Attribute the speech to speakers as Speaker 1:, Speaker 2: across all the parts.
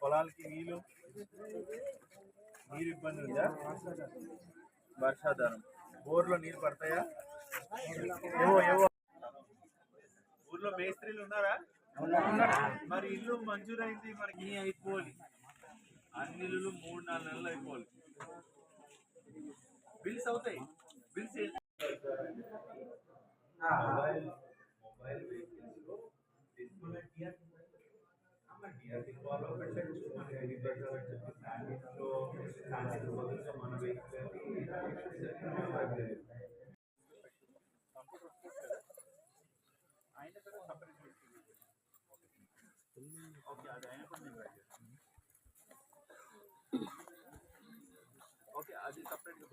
Speaker 1: పొలాలకి నీరు ఇబ్బంది ఉందా? వర్షాధారం బోర్లో నీరు పడతాయా? ఏవో ఊర్లో మేస్త్రీలు ఉన్నారా? మరి ఇల్లు మంజూరైంది, మనకి అయిపోవాలి. అన్ని ఇల్లు 3-4 నెలలు అయిపోవాలి. బిల్స్ అవుతాయి. బిల్స్ ఓకే, అది సపరేట్గా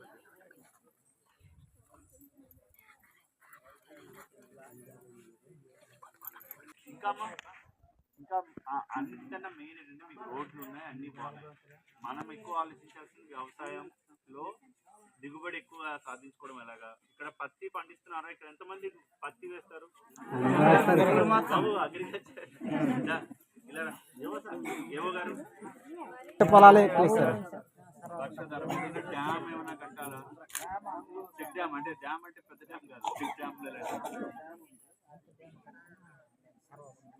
Speaker 1: ఇంకా అన్నిటికన్నా మెయిన్ ఏంటంటే మీకు రోడ్లు ఉన్నాయి, అన్ని బాగున్నాయి. మనం ఎక్కువ ఆలోచించాల్సింది వ్యవసాయంలో దిగుబడి ఎక్కువ సాధించుకోవడం ఎలాగా. ఇక్కడ పత్తి పండిస్తున్నారా? ఇక్కడ ఎంతమంది పత్తి వేస్తారు? అగ్రికల్చర్ ఇలా ఏవో గారు వర్షాధారం డ్యామ్ ఏమైనా కట్టాలా? చెక్ డ్యామ్ అంటే పెద్ద డ్యామ్ కాదు, చెక్ డ్యామ్లు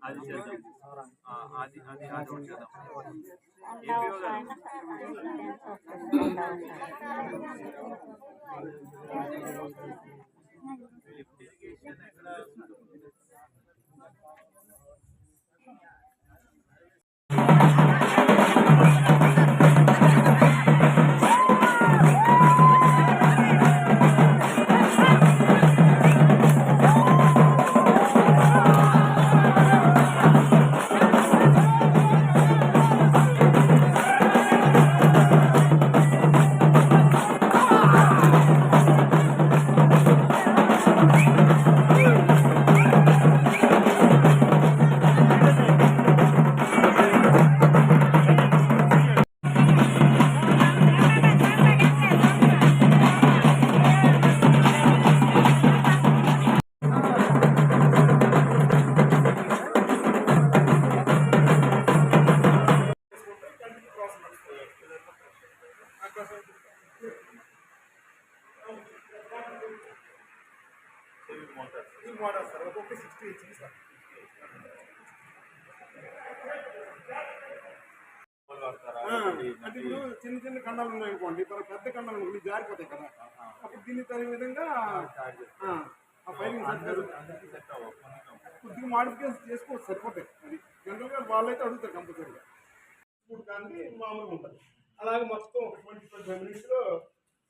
Speaker 1: అది చేద్దాం. అది చేద్దాం. ఏపీఓ గారు ఇరిగేషన్ ఎక్కడ?
Speaker 2: అంటే ఇప్పుడు చిన్న కండాలు ఉన్నాయనుకోండి, పెద్ద కండాలు జారిపోతాయి కదా, అప్పుడు దీన్ని తగిన విధంగా కొద్దిగా మాడిఫికేషన్ చేసుకోవచ్చు, సరిపోతాయి. అది జనరల్గా వాళ్ళైతే అడుగుతారు కంపల్సరీగా. ఇప్పుడు దాన్ని మామూలుగా ఉంటుంది. అలాగే మొత్తం ఒక 20-25 మినిట్స్లో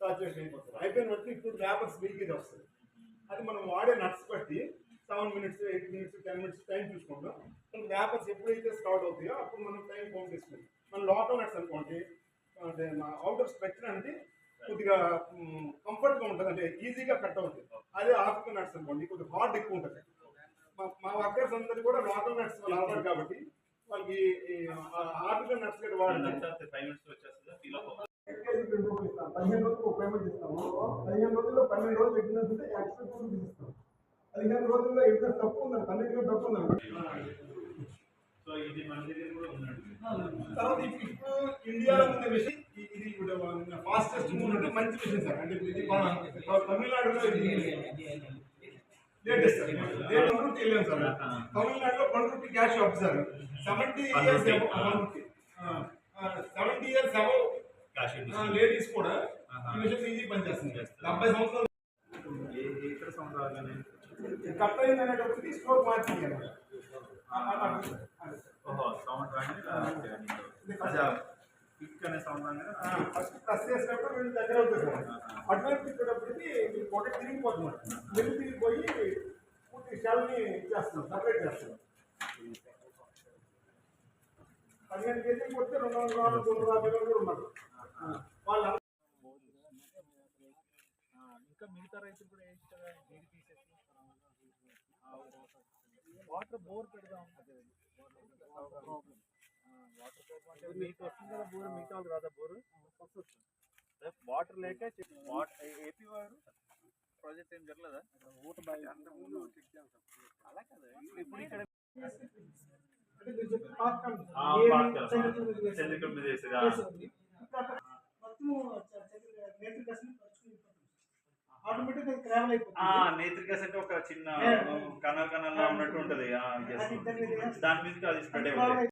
Speaker 2: సాచురేషన్ అయిపోతుంది. అయిపోయిన బట్టి ఇప్పుడు వేపర్స్ లీకేజ్ వస్తుంది. అది మనం వాడే నట్స్ బట్టి 7 మినిట్స్, 8 మినిట్స్, 10 మినిట్స్ టైం చూసుకుంటాం. మనకు వేపర్స్ ఎప్పుడైతే స్టార్ట్ అవుతాయో అప్పుడు మనం టైం కౌంట్ చేసుకుంటాం. మన లోకల్ నట్స్ అనుకోండి, అంటే అవుటర్ స్ట్రక్చర్ అనేది కొద్దిగా కంఫర్ట్గా ఉంటుంది, అంటే ఈజీగా కట్ అవుతుంది. అదే ఆఫ్రికన్ నట్స్ అనుకోండి కొద్దిగా హార్డ్ ఎక్కువ ఉంటుంది. మా వర్కర్స్ అందరూ కూడా లోకల్ నట్స్ వాళ్ళు అలవాటు కాబట్టి వాళ్ళకి ఆఫ్రికన్ నట్స్ కూడా వాడతారు. 15 రోజులు పేమెంట్ ఇస్తాము. 15 రోజుల్లో 12 రోజులు ఎగ్జినెస్ ఉంటే యాక్సెస్ ఇస్తాం. 15 రోజుల్లో ఎగ్జినెస్ తక్కువ ఉందండి, 12 తక్కువ ఉందండి. తర్వాత ఇప్పుడు ఇండియాలో ఉన్న మిషన్ ఇది ఫాస్టెస్ట్ మూవ్మెంట్ మంచి మిషన్ సార్. అంటే ఇది తమిళనాడులో లేటెస్ట్ సార్. పండ్రుటి వెళ్ళాం సార్. తమిళనాడులో Panruti cash shop sir. 70 years above ladies కూడా ఈ మిషన్ ఈజీ పనిచేస్తుంది. 70 సంవత్సరాలు కట్ అయింది అనేటప్పటికి స్ట్రోక్ మార్చింది అనమాట. ఫస్ట్ ప్రెస్ చేసినప్పుడు వీళ్ళు దగ్గర అవుతుంది సార్. అటువైపు తిప్పేటప్పటికి ఒకటి తిరిగిపోతుంది, వెళ్ళి తిరిగిపోయి పూర్తి షెల్ని ఇచ్చేస్తున్నాం, సపరేట్ చేస్తున్నాం. 15 కేజీలు కొడితే 200 గ్రాములు 250 కూడా ఉన్నారు వాళ్ళు.
Speaker 3: ఇంకా మిగతా రైతులు కూడా వేయచ్చు కదా నీరు తీసేసి వాటర్ బోర్ పెడదాం. వాటర్ ప్రాబ్లం అంటే మీకు వస్తుంది కదా బోర్, మిగతా వాళ్ళు రాదా బోరు? వాటర్ లేక ఏపీ వాడు ప్రాజెక్ట్ ఏం జరగలేదా? ఊట బాగా అలా కదా ఇప్పుడు ఇక్కడ
Speaker 2: అంటే మీరు చెప్పిన పాతకాలం
Speaker 1: ఆ,
Speaker 2: ఏమి
Speaker 1: పాతకాలం.
Speaker 2: చంద్రచూడ మీద వేసేది.
Speaker 1: చంద్రకళ మీద వేసేదా?
Speaker 2: వేసేది. ఇప్పుడు అట్లా మొత్తం నేత్రి కసిని పరుచుకుని ఆటోమేటిక్గా ట్రావెల్ అయిపోతుంది.
Speaker 1: నేత్రికస్ అంటే ఒక చిన్న
Speaker 2: Yeah.
Speaker 1: కనల్ కనల్ లా ఉన్నట్టు ఉంటది.
Speaker 2: అది దాని మీద
Speaker 1: దాని మీదకి అది స్ప్రెడ్
Speaker 2: అది
Speaker 1: అయిపోతుంది.